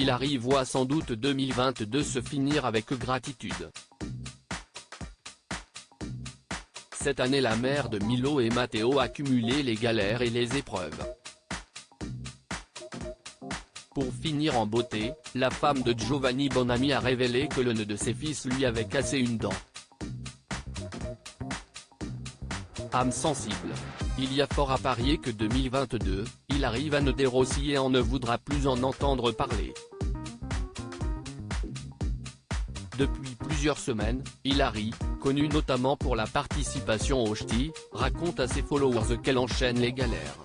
Hilary voit sans doute 2022 se finir avec gratitude. Cette année, la mère de Milo et Matteo a cumulé les galères et les épreuves. Pour finir en beauté, la femme de Giovanni Bonami a révélé que l'un de ses fils lui avait cassé une dent. Âme sensible. Il y a fort à parier que 2022, Hilary va ne dérossiller et on ne voudra plus en entendre parler. Depuis plusieurs semaines, Hilary, connue notamment pour la participation au Ch'ti, raconte à ses followers qu'elle enchaîne les galères.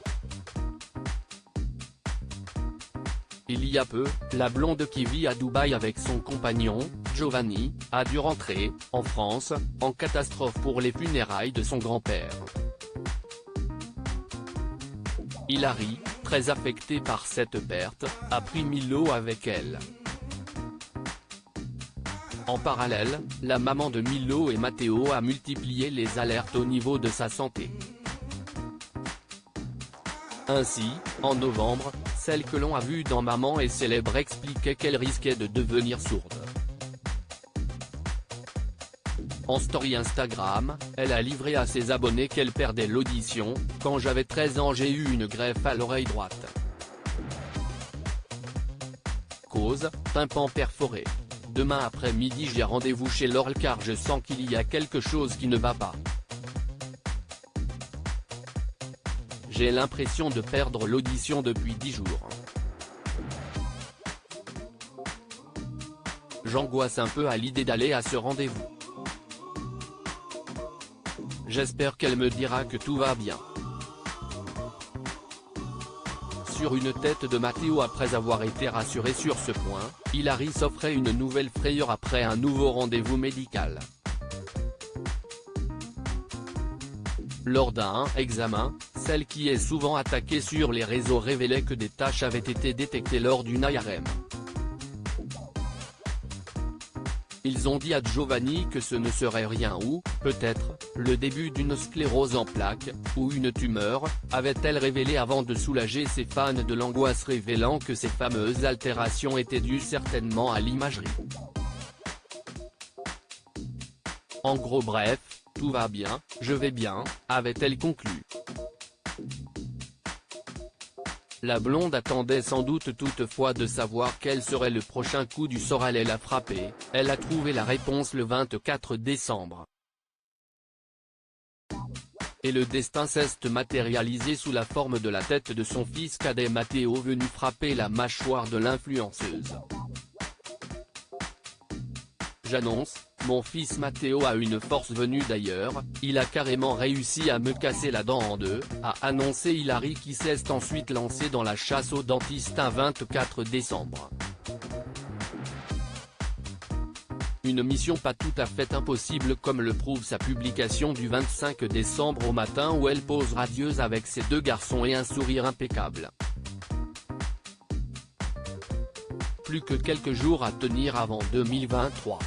Il y a peu, la blonde qui vit à Dubaï avec son compagnon, Giovanni, a dû rentrer, en France, en catastrophe pour les funérailles de son grand-père. Hilary, très affectée par cette perte, a pris Milo avec elle. En parallèle, la maman de Milo et Matteo a multiplié les alertes au niveau de sa santé. Ainsi, en novembre, celle que l'on a vue dans Maman est célèbre expliquait qu'elle risquait de devenir sourde. En story Instagram, elle a livré à ses abonnés qu'elle perdait l'audition. « Quand j'avais 13 ans, j'ai eu une greffe à l'oreille droite. Cause, tympan perforé. Demain après-midi j'ai rendez-vous chez l'oral car je sens qu'il y a quelque chose qui ne va pas. J'ai l'impression de perdre l'audition depuis 10 jours. J'angoisse un peu à l'idée d'aller à ce rendez-vous. J'espère qu'elle me dira que tout va bien. » Sur une tête de Matteo. Après avoir été rassuré sur ce point, Hilary s'offrait une nouvelle frayeur après un nouveau rendez-vous médical. Lors d'un examen, celle qui est souvent attaquée sur les réseaux révélait que des taches avaient été détectées lors d'une IRM. Ils ont dit à Giovanni que ce ne serait rien ou, peut-être, le début d'une sclérose en plaques, ou une tumeur, avait-elle révélé avant de soulager ses fans de l'angoisse, révélant que ces fameuses altérations étaient dues certainement à l'imagerie. En gros bref, tout va bien, je vais bien, avait-elle conclu. La blonde attendait sans doute toutefois de savoir quel serait le prochain coup du sort. Elle l'a frappé, elle a trouvé la réponse le 24 décembre. Et le destin s'est matérialisé sous la forme de la tête de son fils cadet Matteo venu frapper la mâchoire de l'influenceuse. J'annonce, mon fils Matteo a une force venue d'ailleurs, il a carrément réussi à me casser la dent en deux, a annoncé Hilary qui s'est ensuite lancé dans la chasse au dentiste un 24 décembre. Une mission pas tout à fait impossible comme le prouve sa publication du 25 décembre au matin où elle pose radieuse avec ses deux garçons et un sourire impeccable. Plus que quelques jours à tenir avant 2023.